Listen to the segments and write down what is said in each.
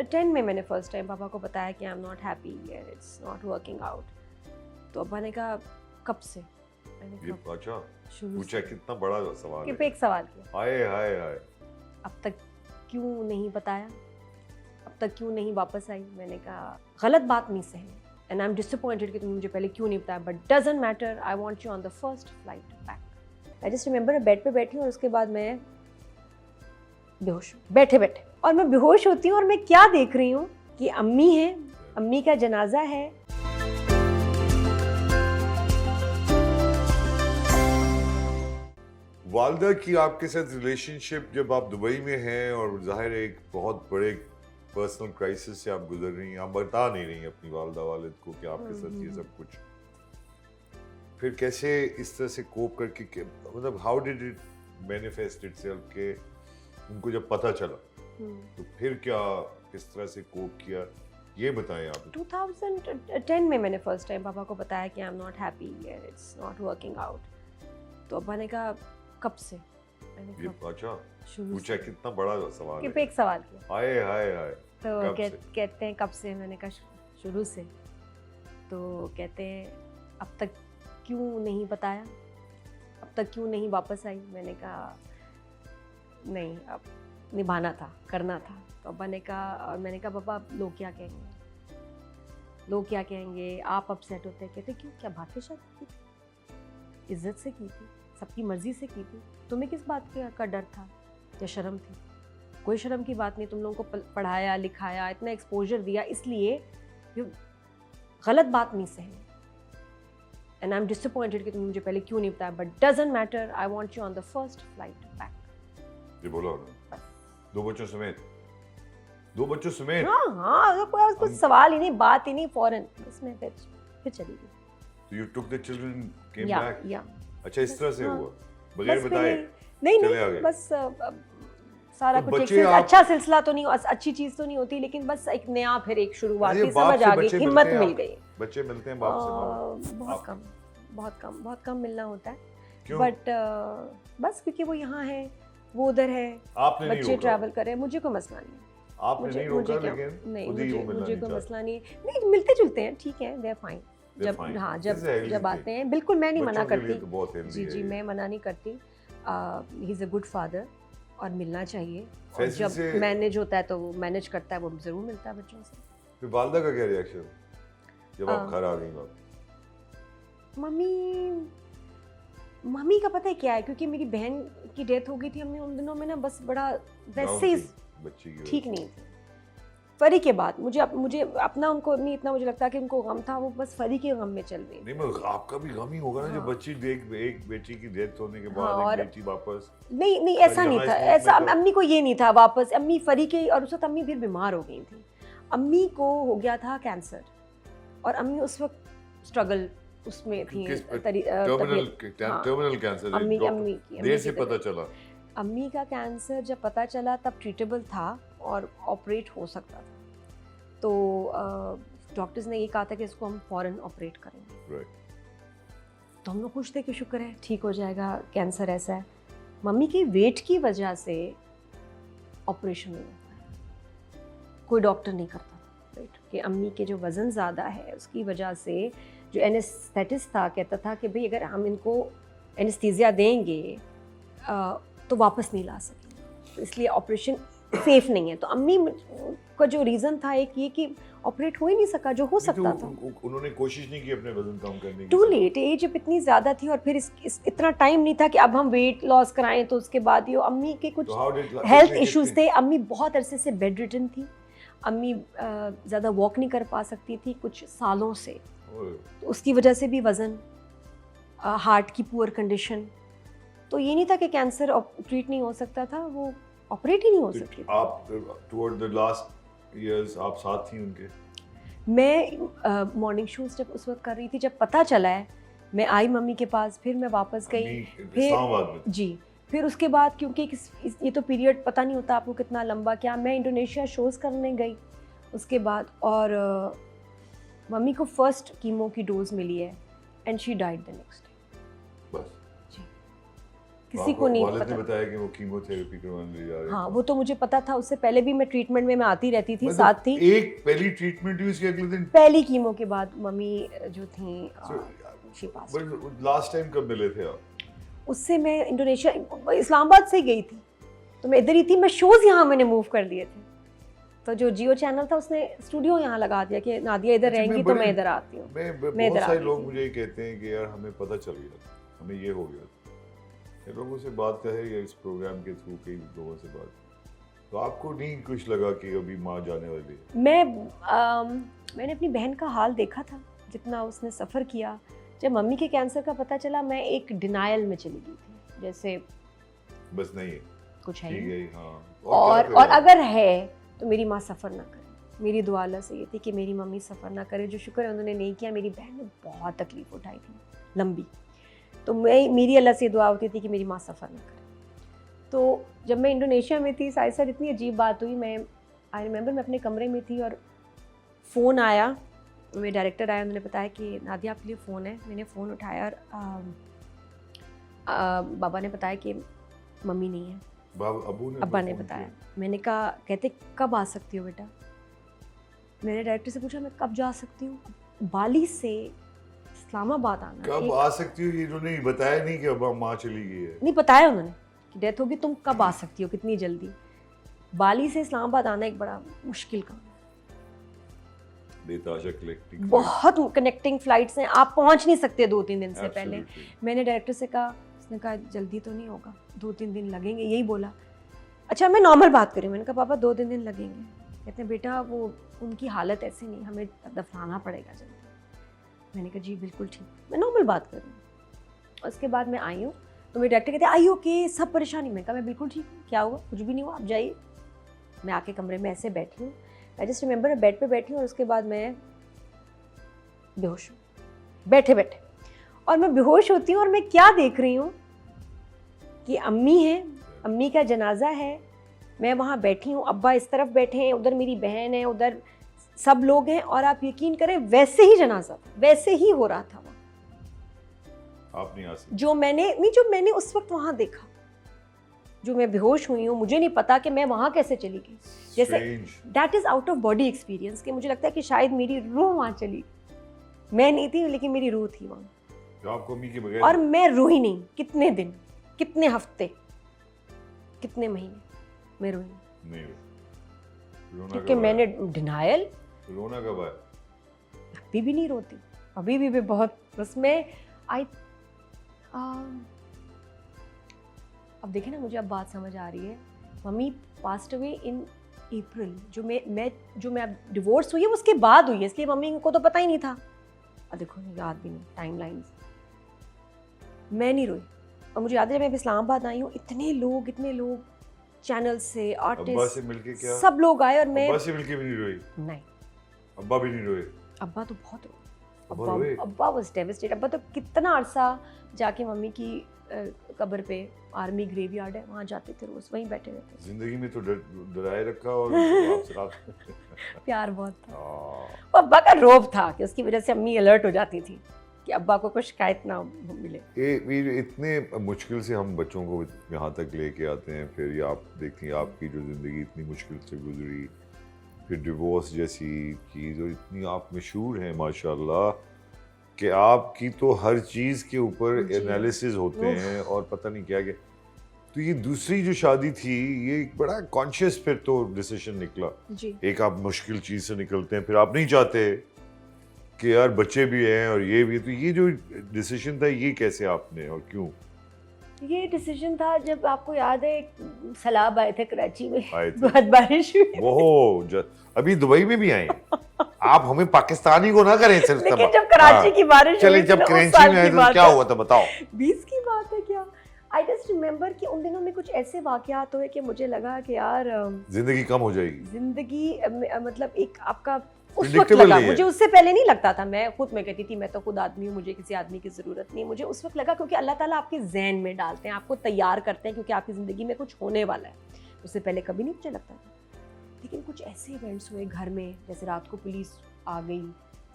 2010 में मैंने first time पापा को बताया कि I am not happy and it's not working out. तो अब्बा ने कहा कब से? मैंने ये कहा अच्छा शुरू पूछा, से। कितना बड़ा सवाल कि है। पे एक सवाल किया, हाय हाय हाय। अब तक क्यों नहीं बताया, अब तक क्यों नहीं वापस आई? मैंने कहा गलत बात नहीं सही एंड आई एम डिसअपॉइंटेड कि तुम मुझे पहले क्यों नहीं बताया, but doesn't matter, I want you on the first flight back. I just remember bed पे बैठी हूँ और उसके बाद मैं बेहोश हूँ बैठे बैठे, और मैं बेहोश होती हूँ और मैं क्या देख रही हूँ कि अम्मी है, अम्मी का जनाजा है। वालदा की आपके साथ रिलेशनशिप जब आप दुबई में हैं और जाहिर है एक बहुत बड़े पर्सनल क्राइसिस से आप गुजर रही हैं, आप बता नहीं रही हैं अपनी वालदा वालिद को कि आपके साथ ये सब कुछ, फिर कैसे इस तरह से कोप करके मतलब how did it manifest itself के उनको जब पता चला तो फिर क्या किस तरह से कोप किया, ये बताएं आप। 2010 में मैंने फर्स्ट टाइम पापा को बताया कि I am not happy and it's not working out. तो अब्बा ने कहा कब से? मैंने ये कहा अच्छा शुरू पूछा, से। कितना बड़ा सवाल कि है। पे एक सवाल किया, हाय हाय हाय। तो कब से? कहते हैं कब से? मैंने कहा शुरू से। तो कहते हैं अब तक क्यों नहीं बताया, अब तक क्यों नहीं वापस आई? मैंने कहा नहीं, अब निभाना था, करना था। तो अब्बा ने कहा, और मैंने कहा पापा लोग क्या कहेंगे, लोग क्या कहेंगे, आप अपसेट होते हैं? कहते क्यों, क्या बात पे शादी की थी, इज्जत से की थी, सबकी मर्जी से की थी, तुम्हें किस बात का डर था या शर्म थी? कोई शर्म की बात नहीं, तुम लोगों को पढ़ाया लिखाया, इतना एक्सपोजर दिया, इसलिए ये गलत बात नहीं सही एंड आई एम डिसअपॉइंटेड कि तुम मुझे पहले क्यों नहीं बताया, but doesn't matter, I want you on the first flight back. ये बोला उन्होंने, दो बच्चों समेत, दो बच्चों समेत। हाँ, कोई कुछ सवाल ही नहीं, बात ही नहीं, फौरन इसमें फिर चली गई। So you took the children, came या back. या अच्छा इस तरह से हाँ। हुआ, बगैर बस बताए नहीं चले नहीं, आ गए। बस सारा तो कुछ एक बच्चे आप- अच्छा सिलसिला तो नहीं, अच्छी चीज तो नहीं होती, लेकिन बस एक नया फिर एक शुरुआत अरे की बाप समझ से आ गई, बच्चे हिम्मत मिलते हैं मिल आप? गई। बच्चे मिलते हैं बाप से माँ? बहुत कम मिलना होता है, क्यों? बट बस क्योंकि वो यहाँ है, वो उधर है, आपने नहीं बच्चे रोका? ट्रैवल कर रहे हैं, मुझे कोई मसला नहीं है। आपने नहीं रोका, लेकिन नहीं, खुद ही वो मिलना मुझे नहीं कोई चाहते। मसला नहीं है, नहीं मिलते जुलते हैं, ठीक है, दे आर फाइन। They're जब fine. हाँ This is a healthy जब thing. आते हैं, बिल्कुल मैं नहीं मना बच्चों के लिए करती तो बहुत healthy जी है जी, ये। मैं मना नहीं करती, he is a good father और मिलना चाहिए, और फैसल जब से- मैनेज होता है तो वो मैनेज करता है, वो ज़रूर मिलता है बच्चों से। फिर वालदा का क्या रिएक्शन जब आप हाँ। घर आ गई बात? मम्मी का पता है क्या है, क्योंकि मेरी बहन की डेथ हो गई थी, मम्मी उन दिनों में ना बस बड़ा वैसे ही बच्ची की ठीक वजह नहीं थी। फरी के बाद मुझे अपना उनको नहीं, इतना मुझे लगता है कि उनको गम था, वो बस फरी के गम में चल रही। नहीं, मैं आपका भी गम ही होगा ना जब हाँ। बच्ची एक बेटी की डेथ होने के हाँ, बाद और एक बेटी वापस। नहीं ऐसा यहाँ नहीं था, इस मुल्क ऐसा में तो- अम्मी को ये नहीं था वापस, अम्मी फरी के, और उस वक्त अम्मी फिर बीमार हो गई थी, अम्मी को हो गया था कैंसर, और अम्मी उस वक्त स्ट्रगल उसमें थी, टर्मिनल कैंसर अम्मी देर से पता चला। अम्मी का कैंसर जब पता चला तब ट्रीटेबल था और ऑपरेट हो सकता था, तो डॉक्टर्स ने ये कहा था कि इसको हम फौरन ऑपरेट करेंगे। Right. तो हम लोग खुश थे कि शुक्र है ठीक हो जाएगा, कैंसर ऐसा है। मम्मी की वेट की वजह से ऑपरेशन नहीं होता है, कोई डॉक्टर नहीं करता था वेट कि अम्मी के जो वज़न ज़्यादा है उसकी वजह से, जो एनेस्थेटिस्ट था कहता था कि भाई अगर हम इनको एनेस्थीसिया देंगे तो वापस नहीं ला सकेंगे, तो इसलिए ऑपरेशन सेफ नहीं है। तो अम्मी का जो रीज़न था एक ये कि ऑपरेट हो ही नहीं सका जो हो सकता था। उन्होंने कोशिश नहीं की अपने वजन कम करने की? टू लेट, एज अब इतनी ज़्यादा थी, और फिर इतना टाइम नहीं था कि अब हम वेट लॉस कराएं, तो उसके बाद ये अम्मी के कुछ हेल्थ इश्यूज थे। अम्मी बहुत अरसे से बेड रिटन थी, अम्मी ज़्यादा वॉक नहीं कर पा सकती थी कुछ सालों से, तो उसकी वजह से भी वज़न, हार्ट की पुअर कंडीशन, तो ये नहीं था कि कैंसर ट्रीट नहीं हो सकता था, वो ऑपरेट ही नहीं हो सकती। आप टुवर्ड द लास्ट इयर्स आप साथ थी उनके? मैं मॉर्निंग शूज़ जब उस वक्त कर रही थी, जब पता चला है मैं आई मम्मी के पास, फिर मैं वापस गई, फिर इस्लामाबाद में जी, फिर उसके बाद क्योंकि ये तो पीरियड पता नहीं होता आपको कितना लंबा, क्या मैं इंडोनेशिया शोज़ करने गई उसके बाद, और मम्मी को फर्स्ट कीमो की डोज मिली है and she died the next day. बस। जी, किसी को नहीं वालिद ने पता। बताया कि वो कीमोथेरेपी करवाने ले जा रहे हैं। हाँ, वो तो मुझे पता था, उससे पहले भी मैं ट्रीटमेंट में मैं आती रहती थी, मतलब साथ थी। एक पहली ट्रीटमेंट हुई, उसके अगले दिन पहली कीमो के बाद मम्मी जो थी she passed away। Last time कब मिले थे आप? उससे मैं इंडोनेशिया, इस्लामाबाद से गई थी, तो मैं इधर ही थी। मैं शोज़ यहाँ मैंने मूव कर दिए थे, तो जो जियो चैनल था उसने स्टूडियो यहाँ लगा दिया कि नादिया इधर रहेंगी तो मैं इधर आती हूँ। बहुत सारे लोग मुझे ये कहते हैं कि यार हमें पता चल गया, हमें ये हो गया। ये लोगों से बात कहे या इस प्रोग्राम के थ्रू कई लोगों से बात, तो आपको नहीं कुछ लगा कि अभी माँ जाने वाली है? मैंने अपनी बहन का हाल देखा था, जितना उसने सफ़र किया। जब मम्मी के कैंसर का पता चला, मैं एक डिनायल में चली गई थी, जैसे बस नहीं है, कुछ है ठीक नहीं। है, हाँ। और अगर है तो मेरी माँ सफ़र ना करे। मेरी दुआ अल्लाह से ये थी कि मेरी मम्मी सफ़र ना करे, जो शुक्र है उन्होंने नहीं किया। मेरी बहन ने बहुत तकलीफ़ उठाई थी लंबी, तो मेरी अल्लाह से दुआ होती थी कि मेरी माँ सफ़र ना करे। तो जब मैं इंडोनेशिया में थी, साथ साथ इतनी अजीब बात हुई। आई रिमेंबर मैं अपने कमरे में थी और फ़ोन आया, मेरे डायरेक्टर आए, उन्होंने बताया कि नादिया आपके लिए फ़ोन है। मैंने फ़ोन उठाया और बाबा ने बताया कि मम्मी नहीं है। अब्बा ने बताया। मैंने कहा, कहते कब आ सकती हो बेटा? मैंने डायरेक्टर से पूछा मैं कब जा सकती हूँ? बाली से इस्लामाबाद आना। कब आ सकती हो ये उन्होंने बताया नहीं कि अब माँ चली गई है? नहीं बताया उन्होंने कि डेथ होगी, तुम कब आ सकती हो, कितनी जल्दी। बाली से इस्लामाबाद आना एक बड़ा मुश्किल काम है, बहुत कनेक्टिंग फ्लाइट्स हैं, आप पहुंच नहीं सकते 2-3 दिन से पहले। मैंने डायरेक्टर से कहा, उसने कहा जल्दी तो नहीं होगा, 2-3 दिन लगेंगे, यही बोला। अच्छा मैं नॉर्मल बात करी, मैंने कहा पापा 2 दिन लगेंगे। कहते हैं बेटा वो उनकी हालत ऐसी नहीं, हमें दफनाना पड़ेगा जल्दी। मैंने कहा जी बिल्कुल ठीक, मैं नॉर्मल बात कर रही हूँ। उसके बाद मैं आई हूँ तो मेरे डायरेक्टर कहते हैं आई ओके, सब परेशानी। मैं कहा मैं बिल्कुल ठीक हूँ, क्या हुआ? कुछ भी नहीं हुआ, आप जाइए। मैं आके कमरे में ऐसे बैठी हूँ, आई जस्ट रिमेंबर बेड पे बैठी हूँ और उसके बाद मैं बेहोश हूँ बैठे बैठे। और मैं बेहोश होती हूँ और मैं क्या देख रही हूँ कि अम्मी है, अम्मी का जनाजा है, मैं वहाँ बैठी हूँ, अब्बा इस तरफ बैठे हैं, उधर मेरी बहन है, उधर सब लोग हैं। और आप यकीन करें वैसे ही जनाजा था, वैसे ही हो रहा था वहाँ। आप नहीं आ सकते? जो मैंने उस वक्त वहाँ देखा, जो मैं बेहोश हुई हूँ, मुझे नहीं पता कि मैं वहाँ कैसे चली गई। जैसे that is out of body experience, कि मुझे लगता है कि शायद मेरी रूह वहाँ चली, मैं नहीं थी लेकिन मेरी रूह थी वहाँ। तो आपको अम्मी के बगैर? और मैं रोई नहीं, कितने दिन, कितने हफ्ते, कितने महीने मैं रोई नहीं, क्योंकि मैंने डिनायल। रोना कब आया? अभी भी नहीं रोती, अभी भी बहुत उसमें अब देखें ना, मुझे अब बात समझ आ रही है। मम्मी पास्ट अवे इन अप्रैल, जो मैं अब डिवोर्स हुई है उसके बाद हुई है, इसलिए मम्मी को तो पता ही नहीं था। अब देखो याद भी नहीं, टाइमलाइंस। मैं नहीं रोई। और मुझे याद है जब मैं इस्लामाबाद आई हूँ, इतने लोग चैनल से, आर्टिस्ट से मिलके, क्या सब लोग आए और मैं अब्बा से मिलके भी नहीं रोई? नहीं, अब्बा भी नहीं रोए? अब्बा तो बहुत रोए। अब्बा वाज डेवास्टेटेड। अब्बा तो कितना अरसा जाके मम्मी की कब्र पे, आर्मी ग्रेवयार्ड है वहाँ जाते थे, रोज वहीं बैठे रहते। जिंदगी में तो डराए रखा और आपसे रात प्यार बहुत था। और अब्बा का रोब था कि उसकी वजह से अम्मी अलर्ट हो जाती थी कि अब्बा को कुछ शिकायत ना मिले। इतने मुश्किल से हम बच्चों को यहाँ तक लेके आते हैं, फिर ये आप देखती हैं आपकी जो ज़िंदगी इतनी मुश्किल से गुजरी, फिर डिवोर्स जैसी चीज़, और इतनी आप मशहूर हैं माशाल्लाह कि आपकी तो हर चीज़ के ऊपर एनालिसिस होते हैं और पता नहीं क्या क्या। तो ये दूसरी जो शादी थी, ये एक बड़ा कॉन्शियस फिर तो डिसीजन निकला जी। एक आप मुश्किल चीज़ से निकलते हैं, फिर आप नहीं चाहते कि यार बच्चे भी हैं और ये भी, तो ये जो डिसीजन था ये कैसे आपने और क्यों? ये डिसीजन था जब आपको याद है सैलाब आए थे कराची में, बहुत बारिश हुई। वो अभी दुबई में भी आए आप हमें पाकिस्तानी को ना करें सिर्फ। लेकिन जब कराची की बारिश चलिए, जब कराची में आए तो क्या हुआ था बताओ? 20 की बात है क्या? आई जस्ट रिमेम्बर कि उन दिनों में कुछ ऐसे वाकयात हुए कि मुझे लगा कि यार जिंदगी कम हो जाएगी, जिंदगी मतलब एक आपका उस वक्त लगा, मुझे उससे पहले नहीं लगता था। मैं कहती थी मैं तो खुद आदमी हूँ, मुझे किसी आदमी की ज़रूरत नहीं। मुझे उस वक्त लगा क्योंकि अल्लाह ताला आपके जहन में डालते हैं, आपको तैयार करते हैं, क्योंकि आपकी ज़िंदगी में कुछ होने वाला है। उससे पहले कभी नहीं मुझे लगता था। लेकिन कुछ ऐसे इवेंट्स हुए घर में, जैसे रात को पुलिस आ गई,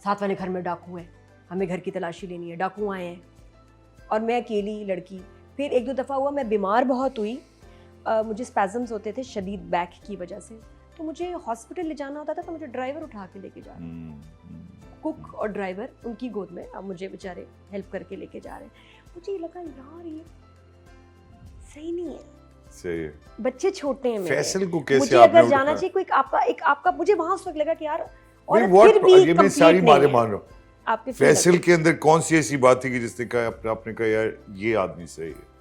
साथ वाले घर में डाकू हैं, हमें घर की तलाशी लेनी है, डाकू आए हैं और मैं अकेली लड़की फिर एक दो दफ़ा हुआ मैं बीमार बहुत हुई, मुझे स्पैज़म्स होते थे शदीद बैक की वजह से, तो मुझे हॉस्पिटल ले जाना होता था तो मुझे ड्राइवर उठा के लेके जा रहे हैं, कुक और ड्राइवर उनकी गोद में, अब मुझे बेचारे हेल्प करके लेके जा रहे हैं। मुझे ये लगा यार ये सही नहीं है, सही है। बच्चे छोटे हैं मेरे, फैसल को कैसे मुझे आपने अगर जाना उठाया? चाहिए कोई आपका मुझे वहाँ उस वक्त लगा कि यार नहीं, औरत what- फिर भी ये मैं सारी complete बातें नहीं है। मान रहा हूँ। आपके feel फैसल लगता के अंदर कौन सी ऐसी बात थी कि जिसने कहा आपने कहा यार ये आदमी सही है? है।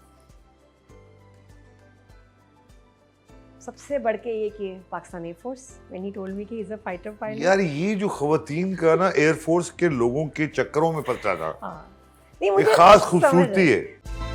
सबसे बढ़ के ये कि Pakistan air force, when he told me कि he's a fighter pilot। यार ये जो खवातीन का ना एयरफोर्स के लोगों के चक्करों में पड़ता था, हाँ, नहीं ये मुझे खास समझ खूबसूरती है। है।